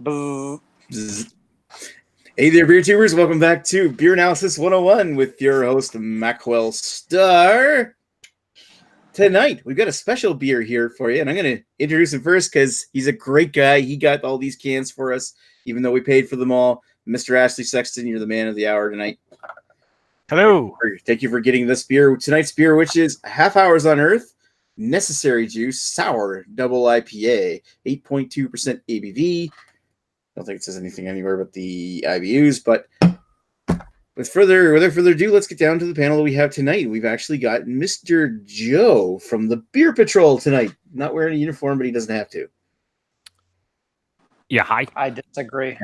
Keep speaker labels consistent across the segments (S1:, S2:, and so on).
S1: Bzzz.
S2: Bzzz. Hey there, beer tubers. Welcome back to Beer Analysis 101 with your host, Mackwell Star. Tonight, we've got a special beer here for you, and I'm going to introduce him first because he's a great guy. He got all these cans for us, even though we paid for them all. Mr. Ashley Sexton, you're the man of the hour tonight.
S3: Hello.
S2: Thank you for getting this beer. Tonight's beer, which is Half Hours on Earth, Necessary Juice, Sour Double IPA, 8.2% ABV. I don't think it says anything anywhere but the IBUs, but without further ado, let's get down to the panel that we have tonight. We've actually got Mr. Joe from the Beer Patrol tonight. Not wearing a uniform, but he doesn't have to.
S3: Yeah, hi.
S1: I disagree.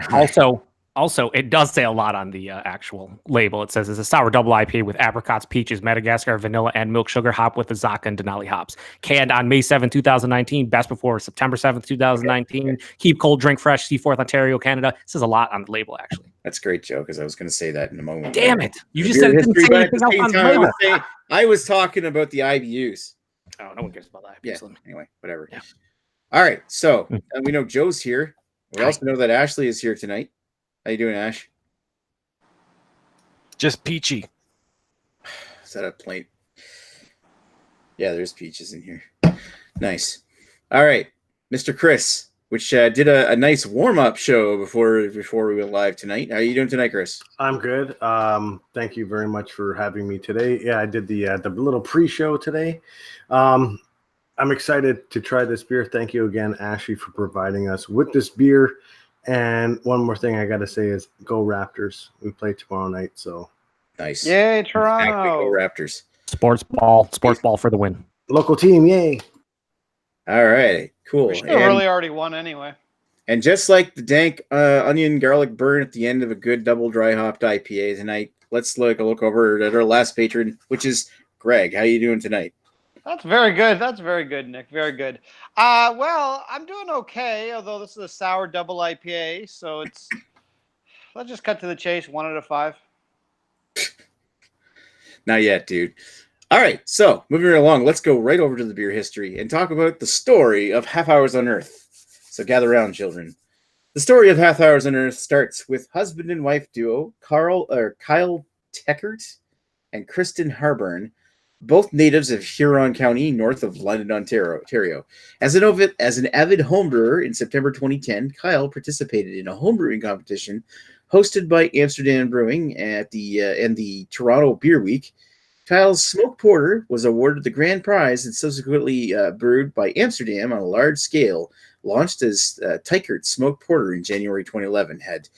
S3: Also, it does say a lot on the actual label. It says it's a sour double IPA with apricots, peaches, Madagascar, vanilla, and milk sugar hop with Azaka and Denali hops. Canned on May 7, 2019. Best before September 7, 2019. Okay. Keep cold, drink fresh. Seaforth, Ontario, Canada. It says a lot on the label, actually.
S2: That's great, Joe, because I was going to say that in a moment.
S3: Damn it. You just said it didn't say anything else on the label.
S2: I was talking about the IBUs.
S3: Oh, no one cares about that.
S2: Yeah, anyway, whatever. Yeah. All right, so we know Joe's here. We also know that Ashley is here tonight. How you doing, Ash?
S4: Just peachy.
S2: Is that a plate? Yeah, there's peaches in here. Nice. All right, Mr. Chris, which did a nice warm-up show before we went live tonight. How are you doing tonight, Chris?
S5: I'm good. Thank you very much for having me today. Yeah, I did the little pre-show today. I'm excited to try this beer. Thank you again, Ashley, for providing us with this beer. And one more thing I got to say is go Raptors. We play tomorrow night, so.
S2: Nice.
S1: Yay, Toronto.
S2: Exactly, go Raptors.
S3: Sports ball for the win.
S5: Local team, yay.
S2: All right, cool.
S1: We should have really already won anyway.
S2: And just like the dank onion garlic burn at the end of a good double dry hopped IPA tonight, let's look over at our last patron, which is Greg. How you doing tonight?
S1: That's very good. That's very good, Nick. Very good. Well, I'm doing okay, although this is a sour double IPA, so it's let's just cut to the chase. 1 out of 5.
S2: Not yet, dude. All right, so moving right along, let's go right over to the beer history and talk about the story of Half Hours on Earth. So gather around, children. The story of Half Hours on Earth starts with husband and wife duo Kyle Teckert and Kristen Harburn, both natives of Huron County, north of London, Ontario. As an avid homebrewer in September 2010, Kyle participated in a homebrewing competition hosted by Amsterdam Brewing at the Toronto Beer Week. Kyle's smoked porter was awarded the grand prize and subsequently brewed by Amsterdam on a large scale. Launched as Teckert smoked porter in January 2011, had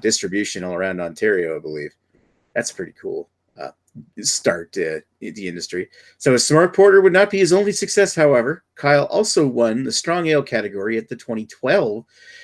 S2: distribution all around Ontario, I believe. That's pretty cool. Start the industry. So a smart porter would not be his only success, however. Kyle also won the strong ale category at the 2012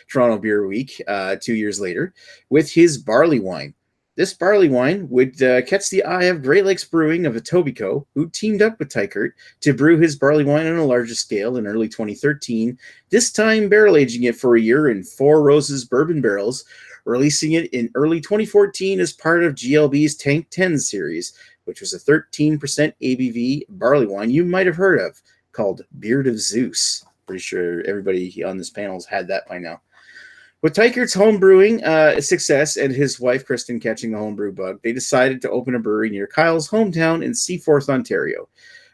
S2: Toronto Beer Week 2 years later with his barley wine. This barley wine would catch the eye of Great Lakes Brewing of Etobicoke, who teamed up with Teckert to brew his barley wine on a larger scale in early 2013, this time barrel aging it for a year in Four Roses bourbon barrels, releasing it in early 2014 as part of GLB's Tank 10 series, which was a 13% ABV barley wine you might have heard of, called Beard of Zeus. Pretty sure everybody on this panel has had that by now. With Teckert's home brewing success and his wife Kristen catching the homebrew bug, they decided to open a brewery near Kyle's hometown in Seaforth, Ontario.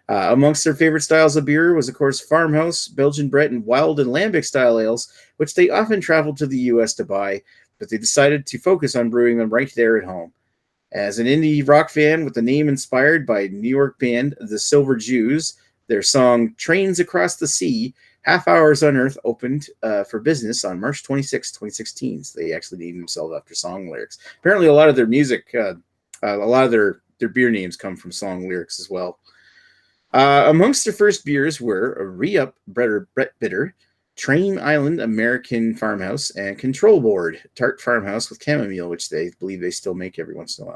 S2: Amongst their favorite styles of beer was, of course, farmhouse, Belgian Brett, and wild and lambic style ales, which they often traveled to the U.S. to buy, but they decided to focus on brewing them right there at home. As an indie rock fan with a name inspired by New York band The Silver Jews, their song Trains Across the Sea, Half Hours on Earth opened for business on March 26, 2016. So they actually named themselves after song lyrics. Apparently a lot of their music, a lot of their beer names come from song lyrics as well. Amongst their first beers were a Re-Up Brett Bitter, Train Island American Farmhouse, and Control Board Tart Farmhouse with chamomile, which they believe they still make every once in a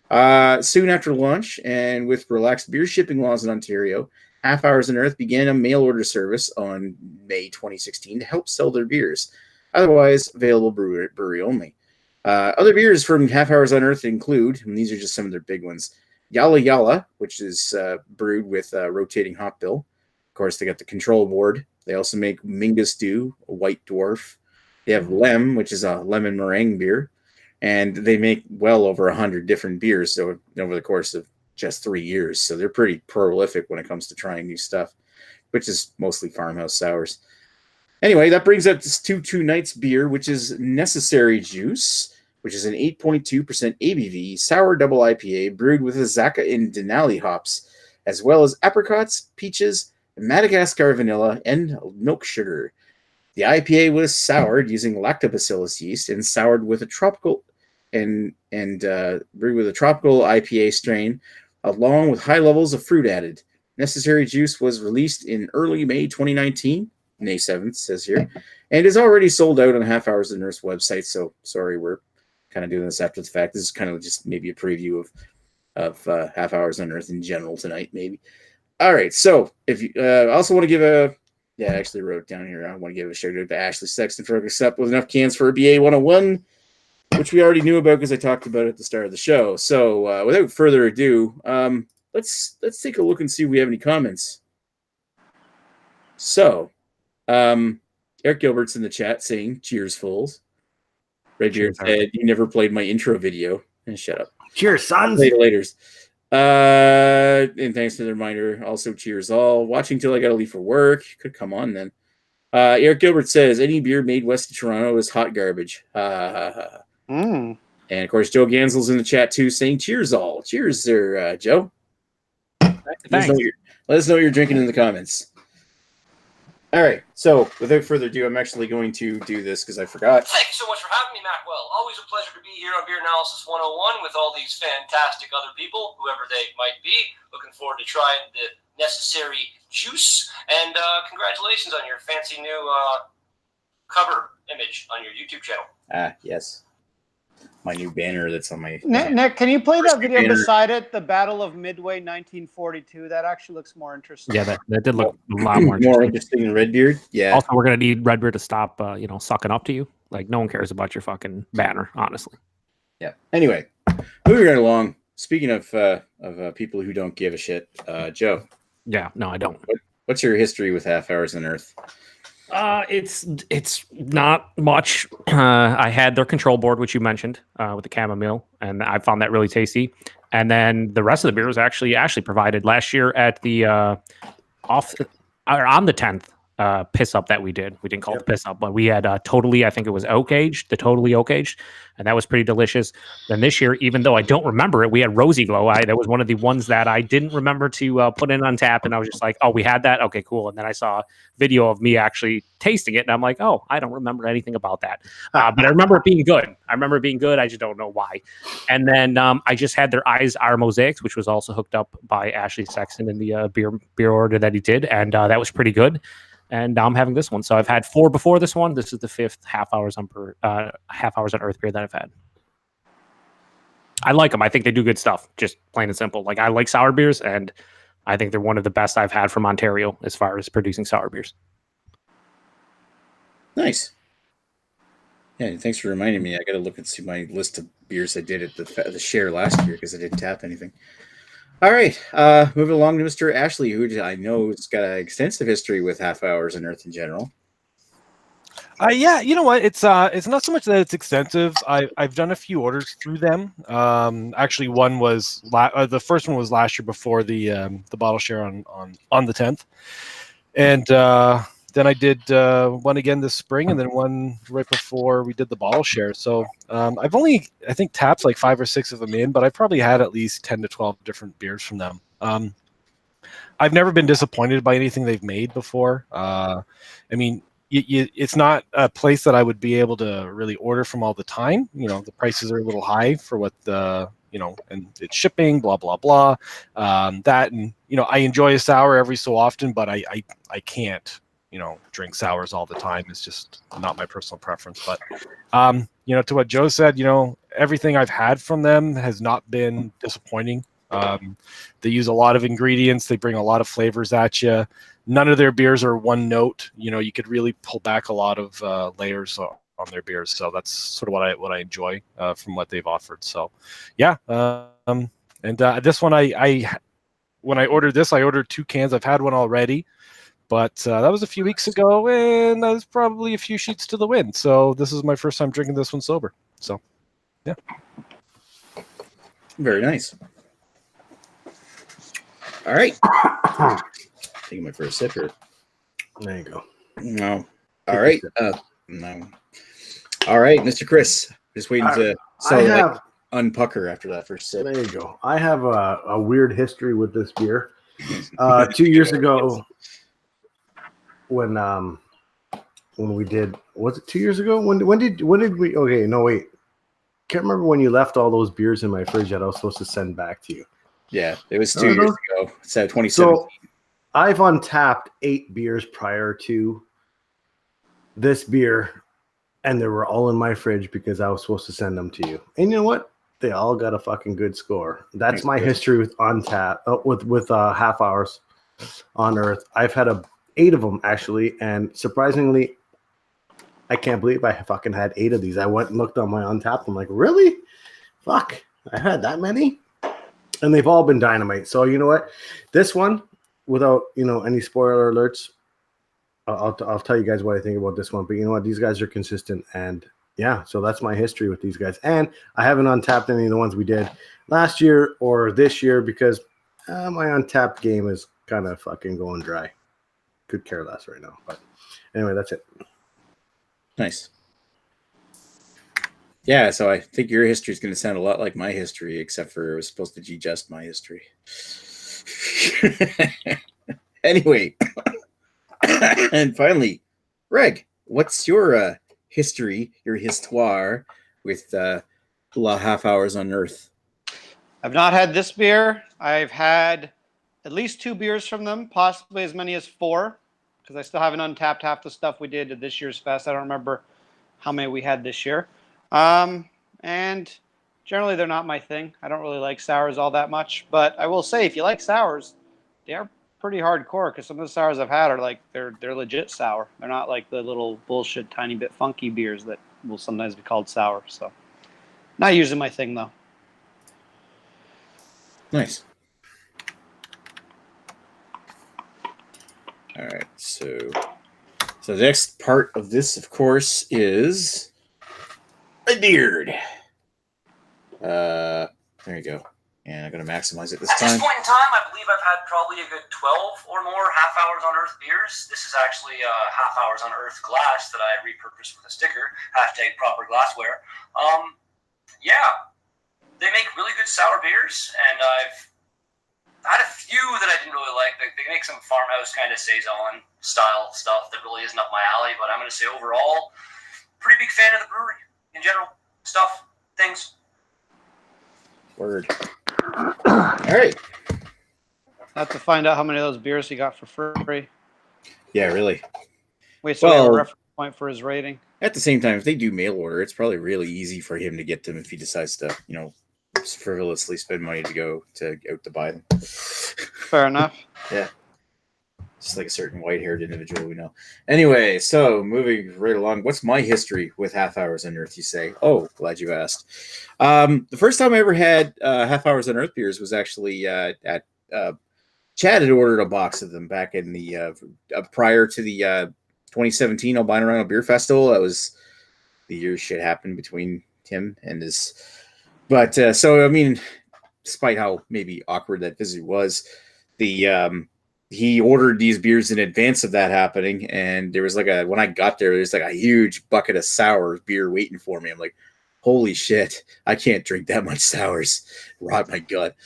S2: while. Soon after launch, and with relaxed beer shipping laws in Ontario, Half Hours on Earth began a mail order service on May 2016 to help sell their beers, otherwise available brewery only. Other beers from Half Hours on Earth include, and these are just some of their big ones, Yalla Yalla, which is brewed with rotating hop bill. Of course, they got the Control Board. They also make Mingus Dew, a White Dwarf, They have Lem, which is a lemon meringue beer, and they make well over 100 different beers over the course of just 3 years. So they're pretty prolific when it comes to trying new stuff, which is mostly farmhouse sours. Anyway, that brings us to Two Nights beer, which is Necessary Juice, which is an 8.2% ABV sour double IPA brewed with Azacca and Denali hops, as well as apricots, peaches, Madagascar vanilla, and milk sugar. The IPA was soured using lactobacillus yeast and soured with a tropical brewed with a tropical IPA strain, along with high levels of fruit added. Necessary Juice was released in early May 2019, May 7th, says here, and is already sold out on Half Hours of Nurse website. So sorry, we're kind of doing this after the fact. This is kind of just maybe a preview of Half Hours on Earth in general tonight, maybe. All right, so if you also want to give I actually wrote it down here. I want to give a shout out to Ashley Sexton for hooking us up with enough cans for a BA 101, which we already knew about because I talked about it at the start of the show. So without further ado, let's take a look and see if we have any comments. So, Eric Gilbert's in the chat saying, "Cheers, fools." Redbeard said, "You never played my intro video." And shut up.
S5: Cheers, sons.
S2: Later. And thanks for the reminder. Also, cheers all. Watching till I got to leave for work. Could come on then. Eric Gilbert says, "Any beer made west of Toronto is hot garbage." And of course, Joe Gansel's in the chat too, saying, "Cheers all." Cheers there, Joe. Let us know what you're drinking in the comments. All right, so without further ado, I'm actually going to do this because I forgot.
S4: Thank you so much for having me, Macwell. Always a pleasure to be here on Beer Analysis 101 with all these fantastic other people, whoever they might be. Looking forward to trying the Necessary Juice. And congratulations on your fancy new cover image on your YouTube channel.
S2: Yes. My new banner that's on my...
S1: Nick, can you play that video beside it? The Battle of Midway 1942. That actually looks more interesting.
S3: Yeah, that did look a lot more
S2: interesting than Redbeard. Yeah.
S3: Also, we're going to need Redbeard to stop, sucking up to you. Like, no one cares about your fucking banner, honestly.
S2: Yeah. Anyway, moving right along. Speaking of people who don't give a shit, Joe.
S3: Yeah, no, I don't.
S2: What's your history with Half Hours on Earth?
S3: It's not much. I had their control board, which you mentioned, with the chamomile, and I found that really tasty. And then the rest of the beer was actually provided last year at the on the 10th piss up that we did. We didn't call it the piss up, but we had totally, I think it was oak aged, the totally oak aged, and that was pretty delicious. Then this year, even though I don't remember it, we had Rosy Glow. That was one of the ones that I didn't remember to put in on tap, and I was just like, oh, we had that? Okay, cool. And then I saw a video of me actually tasting it, and I'm like, oh, I don't remember anything about that. But I remember it being good. I just don't know why. And then I just had their Eyes Are Mosaics, which was also hooked up by Ashley Sexton in the beer order that he did, and that was pretty good. And now I'm having this one. So I've had 4 before this one. This is the 5th Half Hours on Earth beer that I've had. I like them. I think they do good stuff. Just plain and simple. Like, I like sour beers, and I think they're one of the best I've had from Ontario as far as producing sour beers.
S2: Nice. Yeah, thanks for reminding me. I got to look and see my list of beers I did at the share last year because I didn't tap anything. All right, moving along to Mr. Ashley, who I know has got an extensive history with Half Hours on Earth in general.
S6: Yeah, you know what? It's not so much that it's extensive. I've done a few orders through them. Actually, one was the first one was last year before the bottle share on the 10th, and then I did one again this spring, and then one right before we did the bottle share. So I've only, I think, tapped like 5 or 6 of them in, but I've probably had at least 10 to 12 different beers from them. I've never been disappointed by anything they've made before. I mean, it's not a place that I would be able to really order from all the time. You know, the prices are a little high for what and it's shipping, blah, blah, blah. That, and, I enjoy a sour every so often, but I can't, drink sours all the time. It's just not my personal preference. But, to what Joe said, everything I've had from them has not been disappointing. They use a lot of ingredients. They bring a lot of flavors at you. None of their beers are one note. You could really pull back a lot of layers on their beers. So that's sort of what I enjoy from what they've offered. So, yeah. This one, when I ordered this, I ordered 2 cans. I've had one already, But that was a few weeks ago, and I was probably a few sheets to the wind. So this is my first time drinking this one sober. So, yeah.
S2: Very nice. All right. Taking my first sip here.
S5: There you go.
S2: No. All right. No. All right, Mr. Chris. Just waiting to unpucker after that first sip.
S5: There you go. I have a weird history with this beer. 2 years ago, when we did, was it 2 years ago? When did we? Okay, no wait. Can't remember when you left all those beers in my fridge that I was supposed to send back to you.
S2: Yeah, it was 2 years ago. It's 2017.
S5: So I've untapped 8 beers prior to this beer, and they were all in my fridge because I was supposed to send them to you. And you know what? They all got a fucking good score. That's my history with with half hours on Earth. I've had 8 of them actually, and surprisingly, I can't believe I fucking had 8 of these. I went and looked on my Untapped. I'm like, really? Fuck, I had that many, and they've all been dynamite. So you know what? This one, without any spoiler alerts, I'll tell you guys what I think about this one. But you know what? These guys are consistent, and yeah, so that's my history with these guys. And I haven't untapped any of the ones we did last year or this year because my Untapped game is kind of fucking going dry. Could care less right now. But anyway, that's it.
S2: Nice. Yeah, so I think your history is going to sound a lot like my history, except for it was supposed to just my history. Anyway, and finally, Greg, what's your history, your histoire with La Half Hours on Earth?
S1: I've not had this beer. I've had at least 2 beers from them, possibly as many as 4, because I still haven't untapped half the stuff we did at this year's fest. I don't remember how many we had this year. And generally they're not my thing. I don't really like sours all that much, but I will say if you like sours, they are pretty hardcore because some of the sours I've had are like they're legit sour. They're not like the little bullshit tiny bit funky beers that will sometimes be called sour. So not usually my thing though.
S2: Nice. All right, so the next part of this, of course, is a beard. There you go. And I'm going to maximize it this time.
S4: At this point in time, I believe I've had probably a good 12 or more Half Hours on Earth beers. This is actually a Half Hours on Earth glass that I repurposed with a sticker, #proper glassware. Yeah, they make really good sour beers, and I've had a few that I didn't really like. They make some farmhouse kind of saison style stuff that really isn't up my alley, but I'm going to say overall, pretty big fan of the brewery in general. Stuff, things.
S2: Word. All right.
S1: Have to find out how many of those beers he got for free.
S2: Yeah, really.
S1: Wait, so we have a reference point for his rating.
S2: At the same time, if they do mail order, it's probably really easy for him to get them if he decides to, frivolously spend money to go out to buy them.
S1: Fair enough.
S2: Yeah. Just like a certain white-haired individual we know. Anyway, so moving right along, what's my history with Half Hours on Earth, you say? Oh, glad you asked. The first time I ever had Half Hours on Earth beers was actually at Chad had ordered a box of them back in the prior to the 2017 Albino Rhino Beer Festival. That was the year shit happened between him and his... But, so, I mean, despite how maybe awkward that visit was, he ordered these beers in advance of that happening, and there was when I got there, there's a huge bucket of sour beer waiting for me. I'm like, holy shit, I can't drink that much sours. Rot my gut.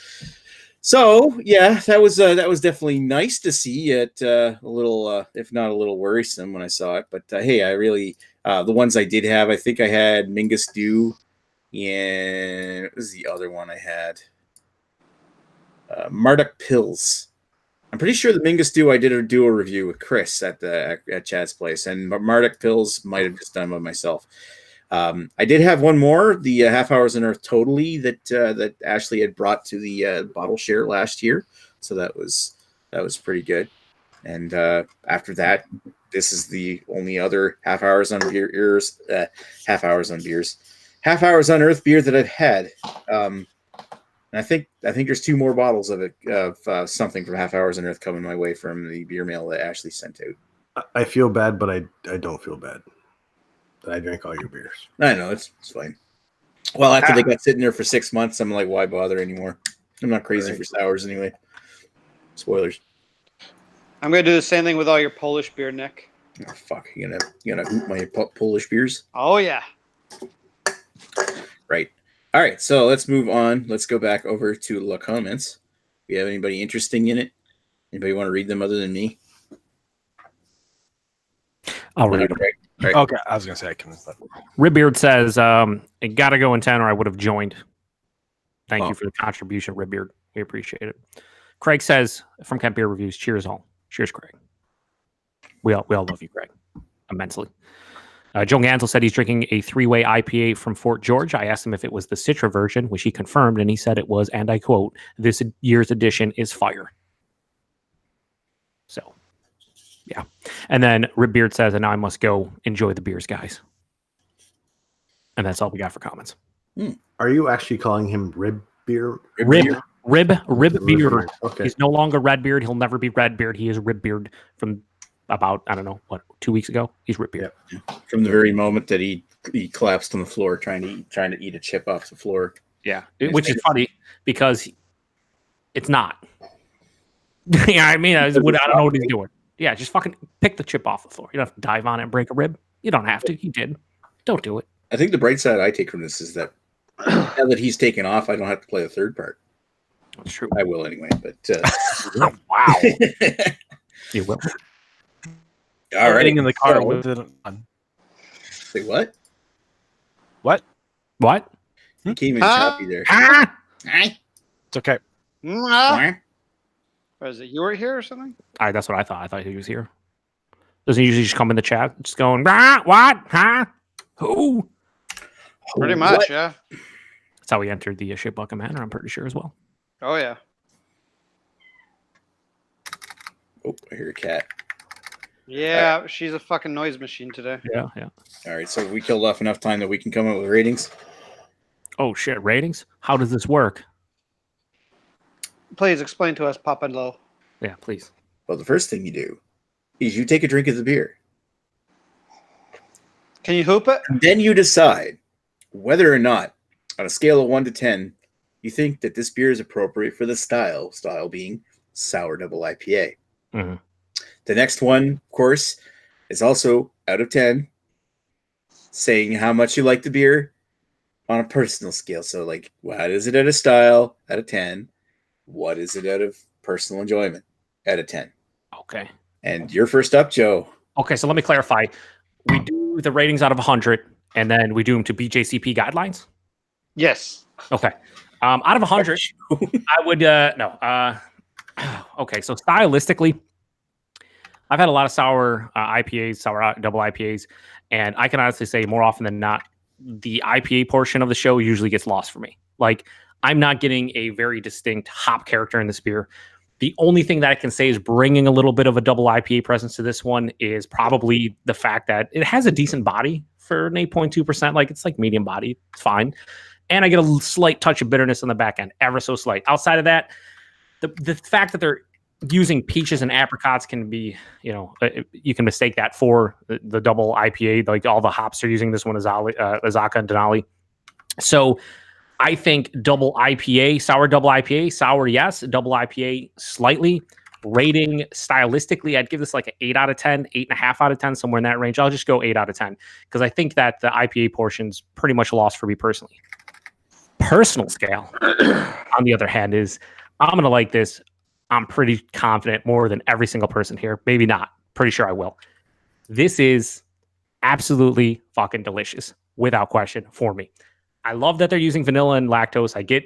S2: So yeah, that was definitely nice to see it. A little, if not a little worrisome when I saw it, but hey, I really the ones I did have, I think I had Mingus Dew, and what was the other one I had? Marduk Pills. I'm pretty sure the Mingus Dew I did do a review with Chris at Chad's place, and Marduk Pills might have just done by myself. I did have one more, the Half Hours on Earth Totally that Ashley had brought to the bottle share last year, so that was pretty good. And after that, this is the only other Half Hours on beers, Half Hours on Earth beer that I've had. And I think there's 2 more bottles of it of something from Half Hours on Earth coming my way from the beer mail that Ashley sent out.
S5: I feel bad, but I don't feel bad that I drank all your beers.
S2: I know it's fine. Well, after they got sitting there for 6 months, I'm like, why bother anymore? I'm not crazy for sours anyway. Spoilers.
S1: I'm gonna do the same thing with all your Polish beer, Nick.
S2: Oh, fuck, you gonna hoot my Polish beers?
S1: Oh yeah.
S2: Right. All right, so let's move on. Let's go back over to the comments. Do you have anybody interesting in it? Anybody want to read them other than me?
S3: I'll read them.
S2: Right.
S6: Okay, I was gonna say I can. But...
S3: Ribbeard says, "It gotta go in 10, or I would have joined." Thank you for the contribution, Ribbeard. We appreciate it. Craig says from Kent Beer Reviews, "Cheers all." Cheers, Craig. We all love you, Craig, immensely. Joe Gansel said he's drinking a 3-way IPA from Fort George. I asked him if it was the Citra version, which he confirmed, and he said it was, and I quote, "This year's edition is fire." So, yeah. And then Ribbeard says, "And now I must go enjoy the beers, guys." And that's all we got for comments.
S5: Are you actually calling him Rib Beer?
S3: Ribbeard.
S5: Okay.
S3: He's no longer Redbeard. He'll never be Redbeard. He is Ribbeard from about, I don't know, 2 weeks ago. He's Ribbeard.
S2: Yeah. From the very moment that he collapsed on the floor trying to eat a chip off the floor.
S3: Yeah, which is funny because it's not. Yeah, I mean, I don't know what he's doing. Yeah, just fucking pick the chip off the floor. You don't have to dive on it and break a rib. You don't have to. He did. Don't do it.
S2: I think the bright side I take from this is that now that he's taken off, I don't have to play the third part.
S3: That's true.
S2: I will anyway, but
S3: wow. You will.
S2: All right.
S6: In the car with it on.
S2: Say what?
S6: What?
S2: He came in choppy there.
S6: It's okay.
S1: Or is it you were here or something?
S3: That's what I thought. I thought he was here. Doesn't he usually just come in the chat, just going, what? Huh? Who?
S1: Pretty much, yeah.
S3: That's how he entered the Ship Bucket Manor, I'm pretty sure as well.
S1: Oh yeah.
S2: Oh, I hear a cat.
S1: Yeah, she's a fucking noise machine today.
S3: Yeah.
S2: All right, so we killed off enough time that we can come up with ratings.
S3: Oh shit, ratings? How does this work?
S1: Please explain to us, Papa Low.
S3: Yeah, please.
S2: Well, the first thing you do is you take a drink of the beer.
S1: Can you hoop it?
S2: And then you decide whether or not, on a scale of 1 to 10, you think that this beer is appropriate for the style being Sour Double IPA.
S3: Mm-hmm.
S2: The next one, of course, is also out of 10, saying how much you like the beer on a personal scale. So, like, what is it out of style out of 10? What is it out of personal enjoyment out of 10?
S3: Okay.
S2: And you're first up, Joe.
S3: Okay, so let me clarify. We do the ratings out of 100, and then we do them to BJCP guidelines?
S1: Yes.
S3: Okay. Out of 100, I would, no. Okay, so stylistically, I've had a lot of sour IPAs, sour double IPAs, and I can honestly say more often than not, the IPA portion of the show usually gets lost for me. Like, I'm not getting a very distinct hop character in this beer. The only thing that I can say is bringing a little bit of a double IPA presence to this one is probably the fact that it has a decent body for an 8.2%. Like, it's like medium body. It's fine. And I get a slight touch of bitterness on the back end, ever so slight. Outside of that, the fact that they're using peaches and apricots can be, you can mistake that for the double IPA. Like, all the hops are using this one, Azaka and Denali. So I think double IPA, sour double IPA, sour yes, double IPA slightly. Rating stylistically, I'd give this like an 8 out of 10, 8.5 out of 10, somewhere in that range. I'll just go 8 out of 10 because I think that the IPA portion's pretty much lost for me personally. Personal scale, on the other hand, is I'm going to like this. I'm pretty confident more than every single person here. Maybe not. Pretty sure I will. This is absolutely fucking delicious, without question, for me. I love that they're using vanilla and lactose. I get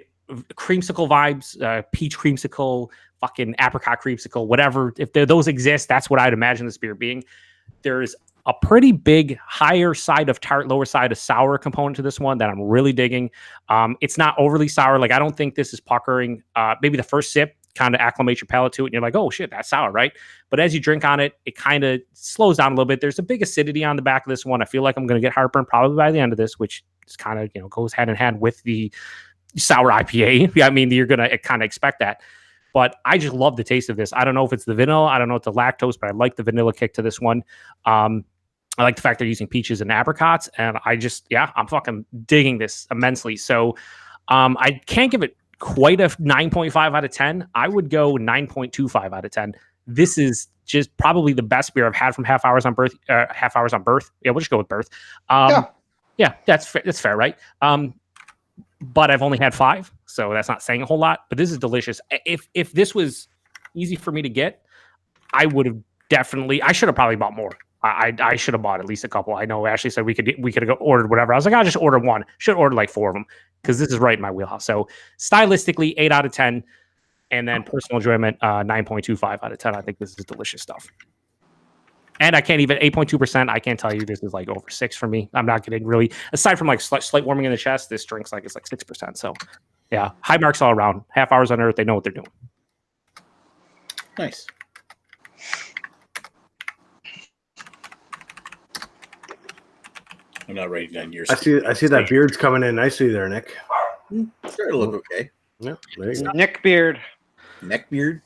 S3: creamsicle vibes, peach creamsicle, fucking apricot creamsicle, whatever. If those exist, that's what I'd imagine this beer being. There's a pretty big higher side of tart, lower side of sour component to this one that I'm really digging. It's not overly sour. Like, I don't think this is puckering. Maybe the first sip kind of acclimates your palate to it, and you're like, oh shit, that's sour, right? But as you drink on it, it kind of slows down a little bit. There's a big acidity on the back of this one. I feel like I'm going to get heartburn probably by the end of this, which is kind of, goes hand in hand with the sour IPA. I mean, you're gonna kind of expect that. But I just love the taste of this. I don't know if it's the vanilla, I don't know if it's the lactose, but I like the vanilla kick to this one. I like the fact they're using peaches and apricots, and I'm fucking digging this immensely. So I can't give it quite a 9.5 out of 10. I would go 9.25 out of 10. This is just probably the best beer I've had from Half Hours on Birth. Half Hours on Birth. Yeah, we'll just go with Birth. Yeah, that's fair, right? But I've only had 5, so that's not saying a whole lot. But this is delicious. If this was easy for me to get, I would have definitely. I should have probably bought more. I should have bought at least a couple. I know Ashley said we could have ordered whatever. I was like, I'll just order one. Should order like 4 of them because this is right in my wheelhouse. So stylistically, 8 out of 10, and then personal enjoyment, 9.25 out of 10. I think this is delicious stuff. And I can't even 8.2%. I can't tell you this is like over 6 for me. I'm not getting really, aside from like slight warming in the chest. This drink's like it's like 6%. So yeah, high marks all around. Half Hours on Earth. They know what they're doing.
S2: Nice. I'm not writing down yours.
S5: I see that beard's coming in nicely there, Nick.
S2: Starting to look okay.
S5: Yeah, there you go.
S1: Nick beard.
S2: Neck beard.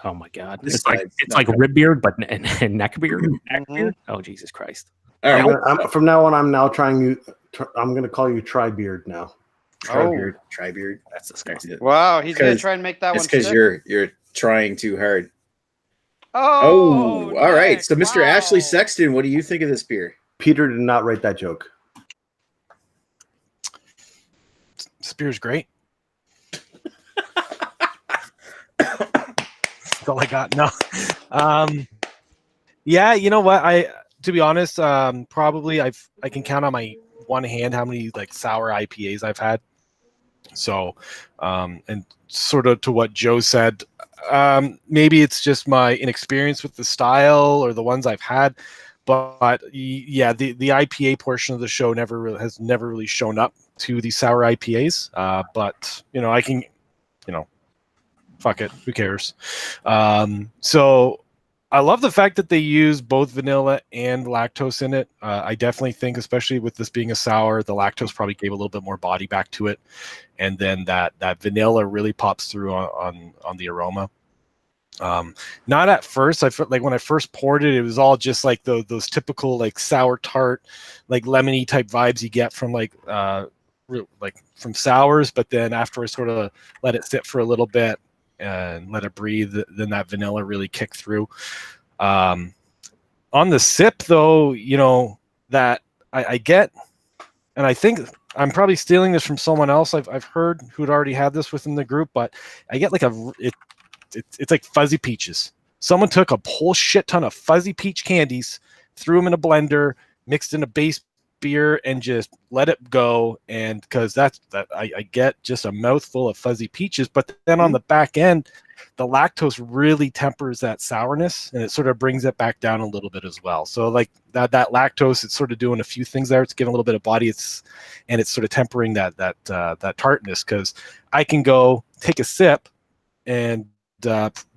S3: Oh my God.
S2: This
S3: It's like
S2: side's
S3: it's
S2: not
S3: like
S2: good.
S3: rib beard, but and neck beard. Neck
S1: Mhm.
S3: beard. Oh Jesus Christ.
S2: All right.
S5: From now on, I'm now trying you. I'm going to call you Tri-Beard now.
S2: Tri-beard. Tri-beard.
S3: That's disgusting.
S1: Wow, he's gonna
S2: 'Cause
S1: try and make that
S2: It's
S1: one.
S2: because
S1: stick.
S2: you're trying too hard.
S1: Oh,
S2: all right.
S1: Nick,
S2: So, Mr.
S1: wow.
S2: Ashley Sexton, what do you think of this beer?
S5: Peter did not write that joke.
S6: This beer's great. That's all I got. No. Yeah, you know what? To be honest, probably I can count on my one hand how many like sour IPAs I've had. So, and sort of to what Joe said, maybe it's just my inexperience with the style or the ones I've had, but yeah, the IPA portion of the show has never really shown up to these sour IPAs. But I can, fuck it, who cares? So I love the fact that they use both vanilla and lactose in it. I definitely think, especially with this being a sour, the lactose probably gave a little bit more body back to it, and then that vanilla really pops through on the aroma. Not at first. I felt like when I first poured it, it was all just like those typical like sour tart, like lemony type vibes you get from like from sours. But then after I sort of let it sit for a little bit and let it breathe, then that vanilla really kicked through. On the sip, though, that I get, and I think I'm probably stealing this from someone else I've heard who'd already had this within the group, but I get like it's like fuzzy peaches. Someone took a whole shit ton of fuzzy peach candies, threw them in a blender, mixed in a base beer, and just let it go. And because I get just a mouthful of fuzzy peaches, but then on the back end, the lactose really tempers that sourness, and it sort of brings it back down a little bit as well. So like that lactose, it's sort of doing a few things there. It's giving a little bit of body, it's sort of tempering that tartness. Because I can go take a sip and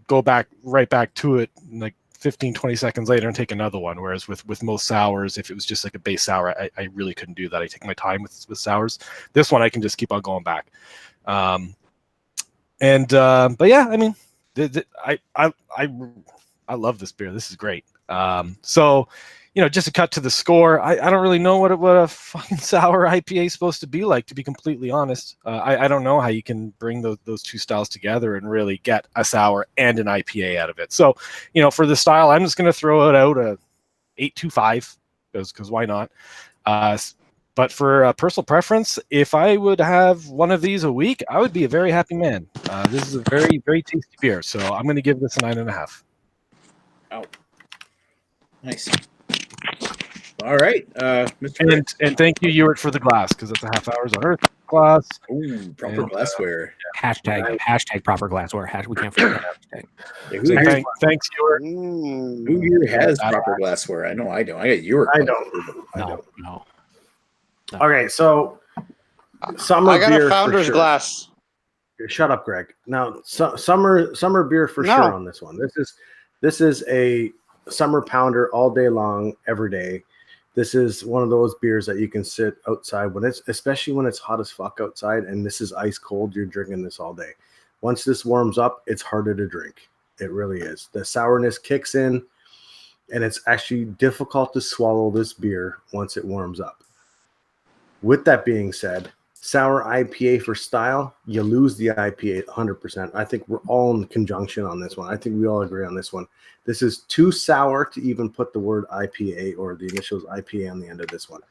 S6: go right back to it like 15-20 seconds later and take another one, whereas with most sours, if it was just like a base sour, I really couldn't do that. I take my time with sours. This one I can just keep on going back. But yeah, I mean, I love this beer. This is great. So just to cut to the score, I don't really know what a fucking sour IPA is supposed to be like, to be completely honest. I don't know how you can bring those two styles together and really get a sour and an IPA out of it. So, for the style, I'm just going to throw it out a 8.25 because why not? But for personal preference, if I would have one of these a week, I would be a very happy man. This is a very, very tasty beer. So I'm going to give this a 9.5.
S2: Oh, nice. All right, Mr.
S3: And
S2: thank you,
S3: Ewart, for the glass, because it's a Half Hours on Earth glass.
S2: Ooh, proper glassware.
S3: Hashtag proper glassware. We can't forget that hashtag.
S2: Yeah,
S6: Thanks, Ewart.
S2: who here has proper glassware? I know I don't. I got your.
S5: I don't.
S3: No.
S5: Okay, so summer
S1: I got
S5: beer
S1: a founder's
S5: for sure.
S1: glass.
S5: Shut up, Greg. Now, summer beer for
S1: No.
S5: sure on this one. This is a summer pounder all day long, every day. This is one of those beers that you can sit outside especially when it's hot as fuck outside, and this is ice cold. You're drinking this all day. Once this warms up, it's harder to drink. It really is. The sourness kicks in, and it's actually difficult to swallow this beer once it warms up. With that being said, sour IPA for style, you lose the IPA 100%. I think we're all in conjunction on this one. I think we all agree on this one. This is too sour to even put the word IPA or the initials IPA on the end of this one.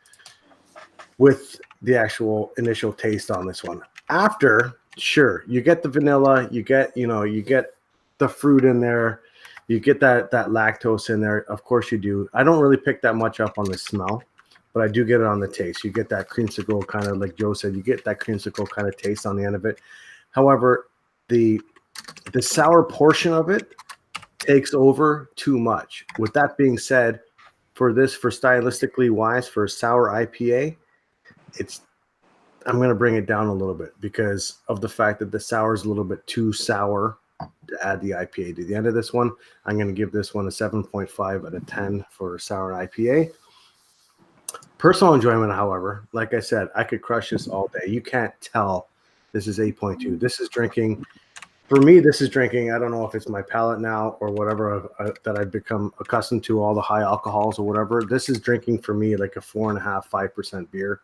S5: With the actual initial taste on this one. After, sure, you get the vanilla, you get the fruit in there, you get that lactose in there. Of course you do. I don't really pick that much up on the smell, but I do get it on the taste. You get that creamsicle kind of, like Joe said, you get that creamsicle kind of taste on the end of it. However, the sour portion of it takes over too much. With that being said, for stylistically wise, for a sour IPA, I'm going to bring it down a little bit because of the fact that the sour is a little bit too sour to add the IPA to the end of this one. I'm going to give this one a 7.5 out of 10 for sour IPA. Personal enjoyment, however, like I said, I could crush this all day. You can't tell this is 8.2. This is drinking. For me, this is drinking. I don't know if it's my palate now or whatever that I've become accustomed to, all the high alcohols or whatever. This is drinking for me like a 4.5%, 5% beer.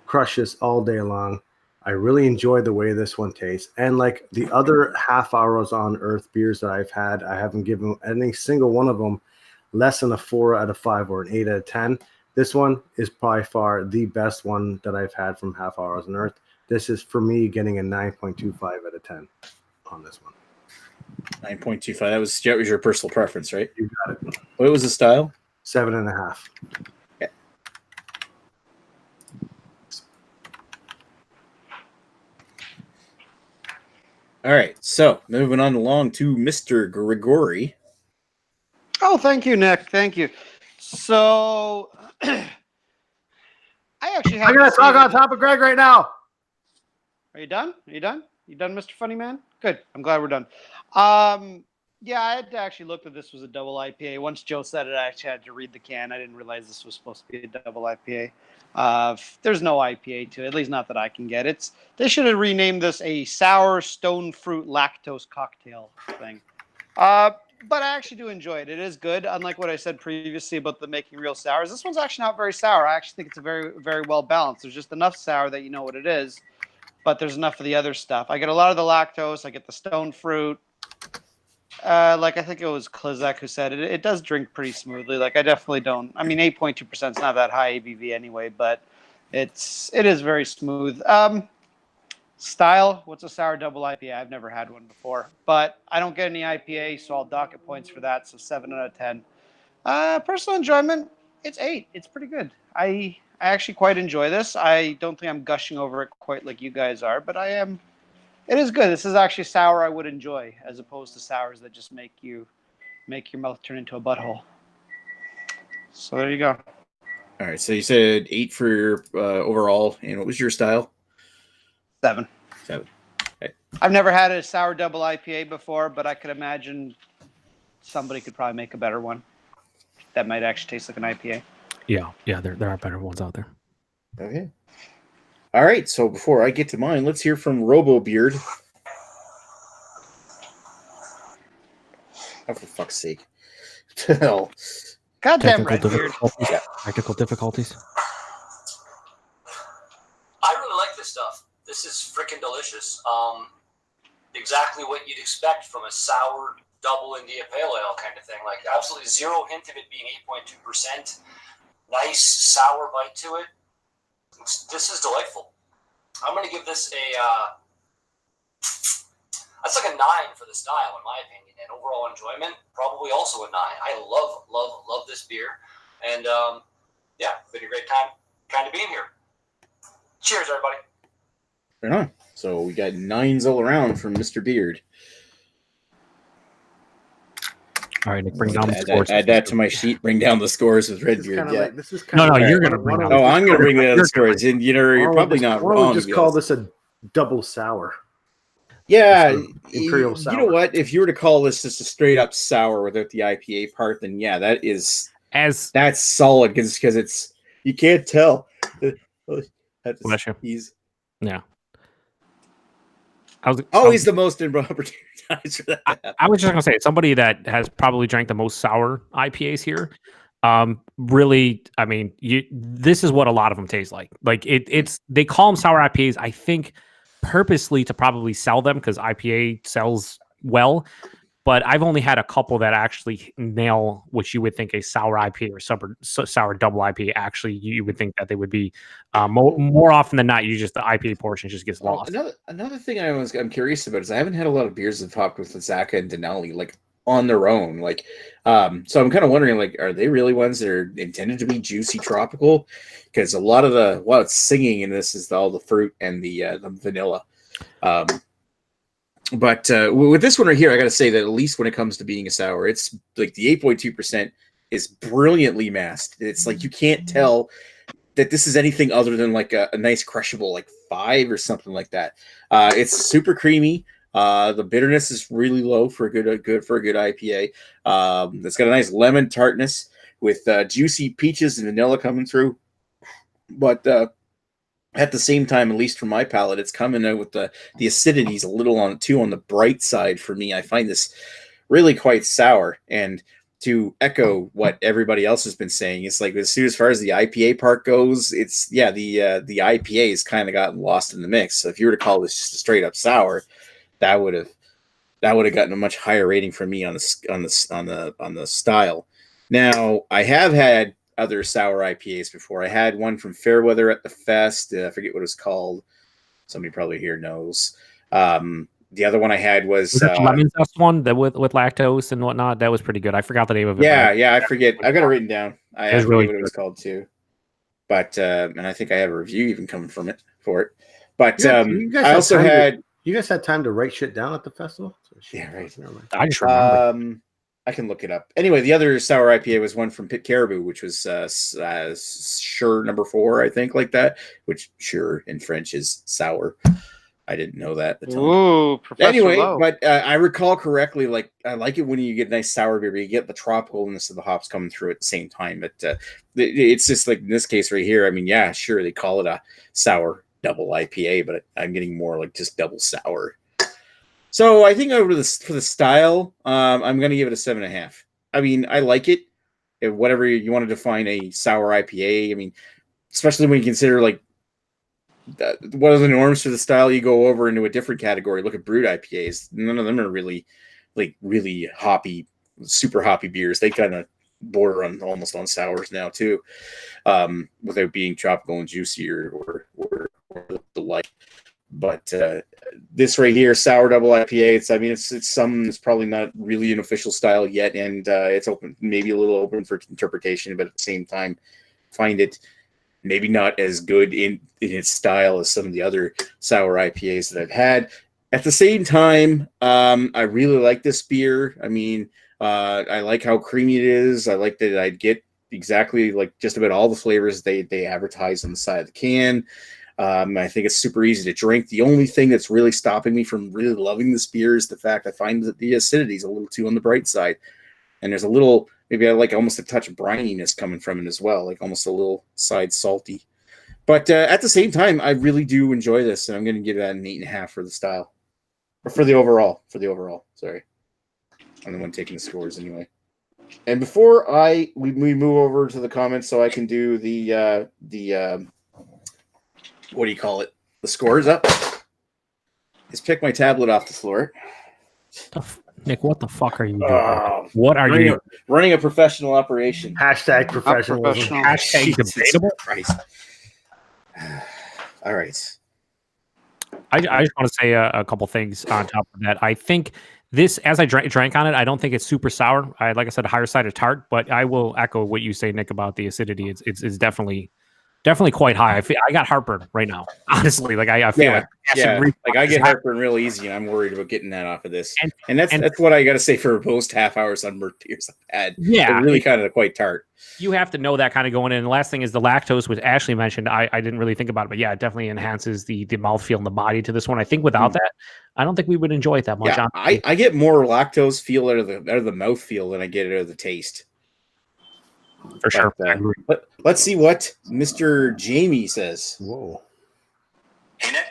S5: Crush this all day long. I really enjoy the way this one tastes. And like the other half hours on earth beers that I've had, I haven't given any single one of them less than a 4 out of 5 or an 8 out of 10. This one is by far the best one that I've had from half hours on earth. This is for me getting a 9.25 out of 10 on this one.
S2: 9.25. That was your personal preference, right?
S5: You got it.
S2: What was the style?
S5: 7.5.
S2: Okay. All right, so moving on along to Mr. Grigori.
S1: Oh, thank you, Nick. Thank you. So, I actually have.
S5: I'm gonna talk on top of Greg right now.
S1: Are you done? Are you done? You done, Mr. Funny Man? Good. I'm glad we're done. Yeah, I had to actually look that this was a double IPA. Once Joe said it, I actually had to read the can. I didn't realize this was supposed to be a double IPA. There's no IPA to it, at least not that I can get. They should have renamed this a sour stone fruit lactose cocktail thing. But I actually do enjoy it. It is good. Unlike what I said previously about the making real sours, this one's actually not very sour. I actually think it's a very, very well balanced. There's just enough sour that you know what it is, but there's enough of the other stuff. I get a lot of the lactose. I get the stone fruit. Like I think it was Klizak who said it. It does drink pretty smoothly. Like I definitely don't. I mean, 8.2% is not that high ABV anyway, but it is very smooth. Style, what's a sour double IPA? I've never had one before, but I don't get any IPA, so I'll dock it points for that. So 7 out of 10. Personal enjoyment, it's 8. It's pretty good. I actually quite enjoy this. I don't think I'm gushing over it quite like you guys are, but I am. It is good. This is actually sour I would enjoy, as opposed to sours that just make your mouth turn into a butthole. So there you go.
S2: All right, so you said 8 for your overall, and what was your style?
S1: 7.
S2: 7. Okay.
S1: I've never had a sour double IPA before, but I could imagine somebody could probably make a better one that might actually taste like an IPA.
S3: Yeah, there are better ones out there.
S2: Okay. All right, so before I get to mine, let's hear from RoboBeard. Oh, for fuck's sake. Hell.
S1: Goddamn
S3: Technical
S1: Redbeard.
S3: difficulties. Technical difficulties.
S4: I really like this stuff. This is freaking delicious. Exactly what you'd expect from a sour double India Pale Ale kind of thing. Like absolutely zero hint of it being 8.2%. Nice sour bite to it. This is delightful. I'm going to give this that's like a 9 for the style, in my opinion, and overall enjoyment, probably also a 9. I love this beer, and yeah, been a great time kind of being here. Cheers, everybody.
S2: Right on. So we got 9s all around from Mr. Beard.
S3: All right, Nick, bring down the scores.
S2: Add that to my sheet. Bring down the scores with Redbeard. Yeah.
S3: No, you're going to bring down.
S2: Oh, I'm going to bring down the scores, and you're probably not wrong.
S5: Why don't we just call this a double sour?
S2: Yeah,
S5: Imperial sour.
S2: You know what? If you were to call this just a straight up sour without the IPA part, then yeah, that is
S3: As
S2: That's solid because it's you can't tell.
S3: Bless you.
S2: He's
S3: yeah. I was
S2: always the most opportunity times for that to happen.
S3: I was just gonna say somebody that has probably drank the most sour IPAs here. Really, I mean, this is what a lot of them taste like. Like it's they call them sour IPAs, I think, purposely to probably sell them because IPA sells well. But I've only had a couple that actually nail what you would think a sour IPA or sour double IPA. Actually, you would think that they would be more often than not. The IPA portion just gets lost.
S2: Another thing I'm curious about is I haven't had a lot of beers that hopped with Zaka and Denali like on their own. Like, so I'm kind of wondering, like, are they really ones that are intended to be juicy tropical? Because a lot of what's singing in this is all the fruit and the vanilla. But with this one right here, I got to say that at least when it comes to being a sour, it's like the 8.2% is brilliantly masked. It's like you can't tell that this is anything other than like a nice crushable like 5 or something like that. It's super creamy. The bitterness is really low for a good IPA. It's got a nice lemon tartness with juicy peaches and vanilla coming through. But at the same time, at least for my palate, it's coming out with the acidity's a little on the bright side for me. I find this really quite sour. And to echo what everybody else has been saying, it's like as far as the IPA part goes, it's the IPA has kind of gotten lost in the mix. So if you were to call this just a straight up sour, that would have gotten a much higher rating from me on the style. Now I have had other sour IPAs before. I had one from Fairweather at the Fest. I forget what it was called. Somebody probably here knows. The other one I had was
S3: the lemon zest one that with lactose and whatnot. That was pretty good. I forgot the name of it.
S2: Yeah, I forget. I got it written down. I forget
S3: really
S2: what it was called too. But and I think I have a review even coming from it for it. But I also had.
S5: You guys had time to write shit down at the festival?
S2: Yeah, right.
S3: I just remember.
S2: I can look it up. Anyway, the other sour IPA was one from Pit Caribou, which was Sure number 4, I think, like that. Which Sure in French is sour. I didn't know that at the time.
S1: Ooh, Professor
S2: Anyway,
S1: Lowe.
S2: but I recall correctly, like I like it when you get nice sour beer, but you get the tropicalness of the hops coming through at the same time. But it's just like in this case right here. I mean, yeah, sure, they call it a sour double IPA, but I'm getting more like just double sour. So I think for the style, I'm going to give it a 7.5. I mean, I like it. Whatever you want to define a sour IPA. I mean, especially when you consider like what are the norms for the style, you go over into a different category. Look at brewed IPAs. None of them are really hoppy, super hoppy beers. They kind of border on almost on sours now too, without being tropical and juicy or the like. But this right here, sour double IPA, it's probably not really an official style yet, and it's open, maybe a little open for interpretation, but at the same time, find it maybe not as good in its style as some of the other sour IPAs that I've had. At the same time, I really like this beer. I mean, I like how creamy it is. I like that I'd get exactly like just about all the flavors they advertise on the side of the can. I think it's super easy to drink. The only thing that's really stopping me from really loving this beer is the fact I find that the acidity is a little too on the bright side. And there's a little, maybe I like almost a touch of brininess coming from it as well, like almost a little side salty. But at the same time, I really do enjoy this, and I'm going to give that an 8.5 for the style. Or for the overall. Sorry. I'm the one taking the scores anyway. And before we move over to the comments so I can do the what do you call it? The scores up. Just pick my tablet off the floor.
S3: Nick, what the fuck are you doing? What are you
S2: running a professional operation?
S5: Hashtag professionalism.
S3: Hashtag debatable.
S2: Christ. All right.
S3: I just want to say a couple things on top of that. I think this, as I drank on it, I don't think it's super sour. Like I said, a higher side of tart, but I will echo what you say, Nick, about the acidity. It's definitely quite high. I got heartburn right now. Honestly, like I feel like
S2: like I get heartburn real easy, and I'm worried about getting that off of this. And that's what I got to say for most half-hour sunburnt beers I've had.
S3: Yeah,
S2: they're really kind of quite tart.
S3: You have to know that kind of going in. And the last thing is the lactose, which Ashley mentioned. I didn't really think about it, but yeah, it definitely enhances the mouthfeel and the body to this one. I think without that, I don't think we would enjoy it that much.
S2: Yeah, I get more lactose feel out of the mouthfeel than I get out of the taste.
S3: For sure.
S2: But, let's see what Mr. Jamie says.
S5: Whoa.
S7: Hey, Nick.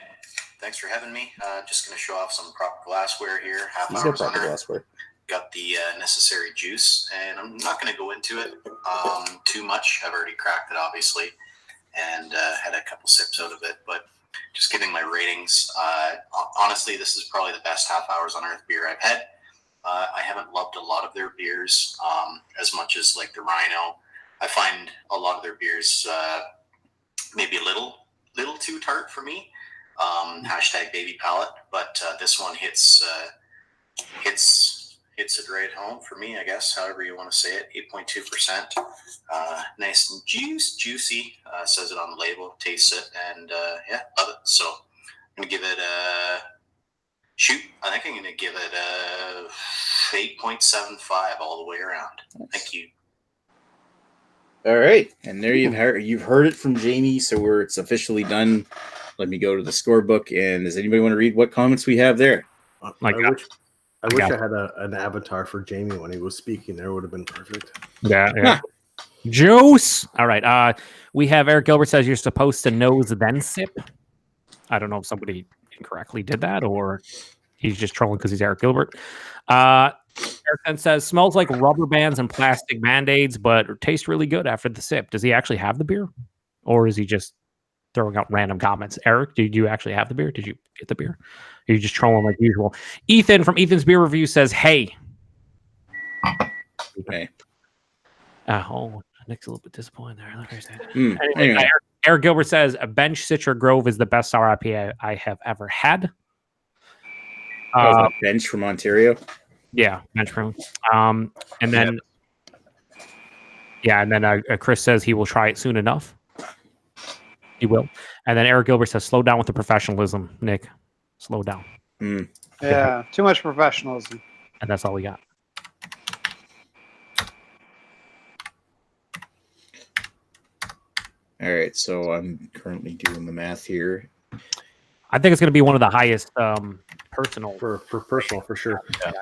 S7: Thanks for having me. Just going to show off some proper glassware here. Half
S2: He's got
S7: hours on
S2: proper
S7: Earth.
S2: glassware.
S7: Got the necessary juice, and I'm not going to go into it too much. I've already cracked it, obviously, and had a couple sips out of it, but just giving my ratings. Honestly, this is probably the best Half Hours on Earth beer I've had. I haven't loved a lot of their beers as much as like the Rhino. I find a lot of their beers maybe a little too tart for me. Hashtag baby palate, but this one hits it right home for me, I guess, however you want to say it. 8.2%. Nice and juicy. Says it on the label, tastes it, and yeah, love it. So I'm going to give it I think I'm going to give it a 8.75 all the way around. Thank you.
S2: All right, and there you've heard it from Jamie, so it's officially done. Let me go to the scorebook, and does anybody want to read what comments we have there?
S5: I wish I had an avatar for Jamie when he was speaking. There would have been perfect.
S3: Yeah. Juice. All right. We have Eric Gilbert says you're supposed to nose then sip. I don't know if somebody incorrectly did that or he's just trolling because he's Eric Gilbert. Eric then says smells like rubber bands and plastic band-aids, but tastes really good after the sip. Does he actually have the beer, or is he just throwing out random comments? Eric, did you actually have the beer? Did you get the beer? Are you just trolling like usual? Ethan from Ethan's Beer Review says, hey.
S2: Okay.
S3: Nick's a little bit disappointed there.
S2: Anyway.
S3: Eric Gilbert says, a Bench Citra Grove is the best sour IPA I have ever had.
S2: Bench from Ontario.
S3: Yeah, Bench from. And then, Chris says he will try it soon enough. He will. And then Eric Gilbert says, slow down with the professionalism, Nick. Slow down.
S1: Yeah, too much professionalism.
S3: And that's all we got.
S2: All right, so I'm currently doing the math here.
S3: I think it's going to be one of the highest personal.
S5: For personal, for sure.
S3: Yeah.